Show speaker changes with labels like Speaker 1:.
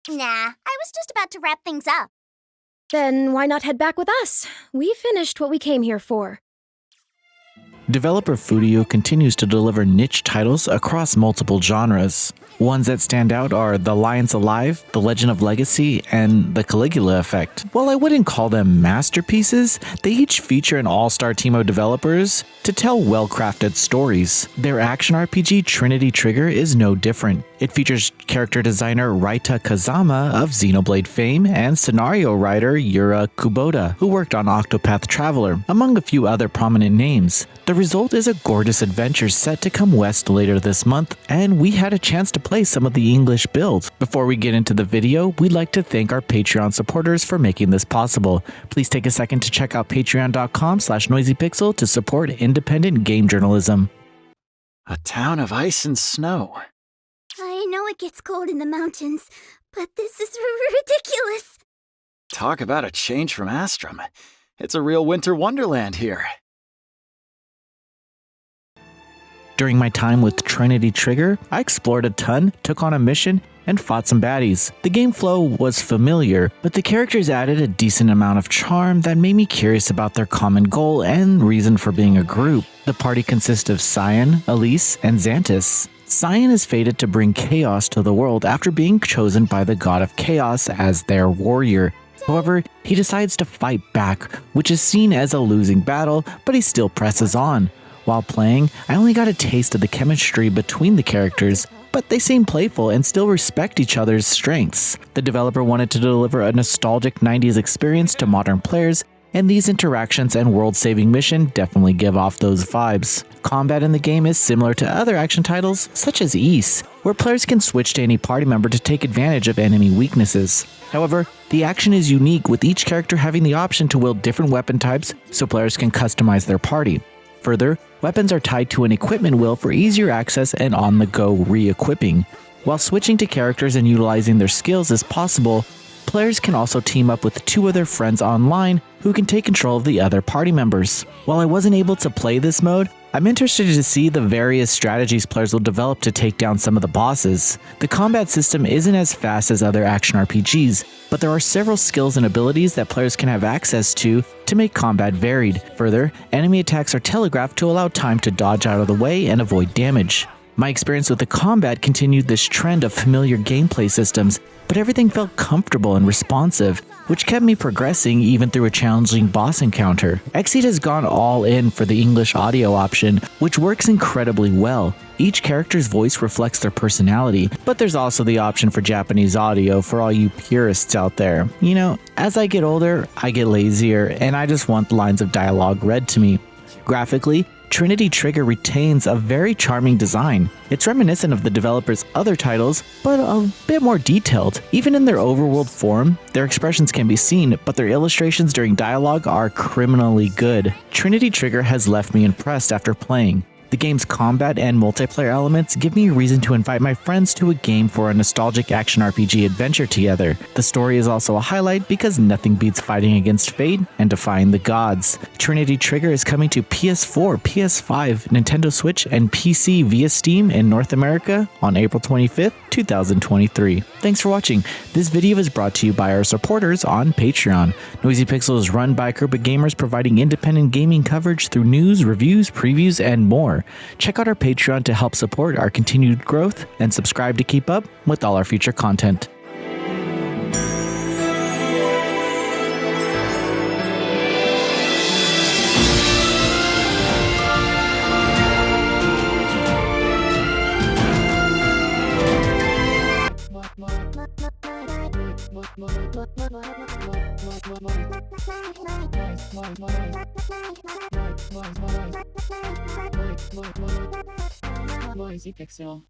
Speaker 1: Nah, I was just about to wrap things up.
Speaker 2: Then why not head back with us? We finished what we came here for.
Speaker 3: Developer Fudio continues to deliver niche titles across multiple genres. Ones that stand out are The Lions Alive, The Legend of Legacy, and The Caligula Effect. While I wouldn't call them masterpieces, they each feature an all-star team of developers to tell well-crafted stories. Their action RPG Trinity Trigger is no different. It features character designer Raita Kazama of Xenoblade fame and scenario writer Yura Kubota, who worked on Octopath Traveler, among a few other prominent names. The result is a gorgeous adventure set to come west later this month, and we had a chance to play some of the English build. Before we get into the video, we'd like to thank our Patreon supporters for making this possible. Please take a second to check out patreon.com/noisypixel to support independent game journalism.
Speaker 4: A town of ice and snow.
Speaker 1: I know it gets cold in the mountains, but this is ridiculous.
Speaker 4: Talk about a change from Astrum. It's a real winter wonderland here.
Speaker 3: During my time with Trinity Trigger, I explored a ton, took on a mission, and fought some baddies. The game flow was familiar, but the characters added a decent amount of charm that made me curious about their common goal and reason for being a group. The party consists of Cyan, Elise, and Xantis. Cyan is fated to bring chaos to the world after being chosen by the god of chaos as their warrior. However, he decides to fight back, which is seen as a losing battle, but he still presses on. While playing, I only got a taste of the chemistry between the characters, but they seem playful and still respect each other's strengths. The developer wanted to deliver a nostalgic 90s experience to modern players, and these interactions and world-saving mission definitely give off those vibes. Combat in the game is similar to other action titles, such as Ys, where players can switch to any party member to take advantage of enemy weaknesses. However, the action is unique, with each character having the option to wield different weapon types so players can customize their party. Further, weapons are tied to an equipment wheel for easier access and on-the-go re-equipping. While switching to characters and utilizing their skills is possible, players can also team up with two of their friends online who can take control of the other party members. While I wasn't able to play this mode, I'm interested to see the various strategies players will develop to take down some of the bosses. The combat system isn't as fast as other action RPGs, but there are several skills and abilities that players can have access to make combat varied. Further, enemy attacks are telegraphed to allow time to dodge out of the way and avoid damage. My experience with the combat continued this trend of familiar gameplay systems, but everything felt comfortable and responsive, which kept me progressing even through a challenging boss encounter. Xseed has gone all in for the English audio option, which works incredibly well. Each character's voice reflects their personality, but there's also the option for Japanese audio for all you purists out there. You know, as I get older, I get lazier, and I just want lines of dialogue read to me. Graphically, Trinity Trigger retains a very charming design. It's reminiscent of the developer's other titles, but a bit more detailed. Even in their overworld form, their expressions can be seen, but their illustrations during dialogue are criminally good. Trinity Trigger has left me impressed after playing. The game's combat and multiplayer elements give me a reason to invite my friends to a game for a nostalgic action RPG adventure together. The story is also a highlight because nothing beats fighting against fate and defying the gods. Trinity Trigger is coming to PS4, PS5, Nintendo Switch, and PC via Steam in North America on April 25th, 2023. Thanks for watching. This video is brought to you by our supporters on Patreon. Noisy Pixel is run by a group of gamers providing independent gaming coverage through news, reviews, previews, and more. Check out our Patreon to help support our continued growth and subscribe to keep up with all our future content.
Speaker 5: Noisy Pixel.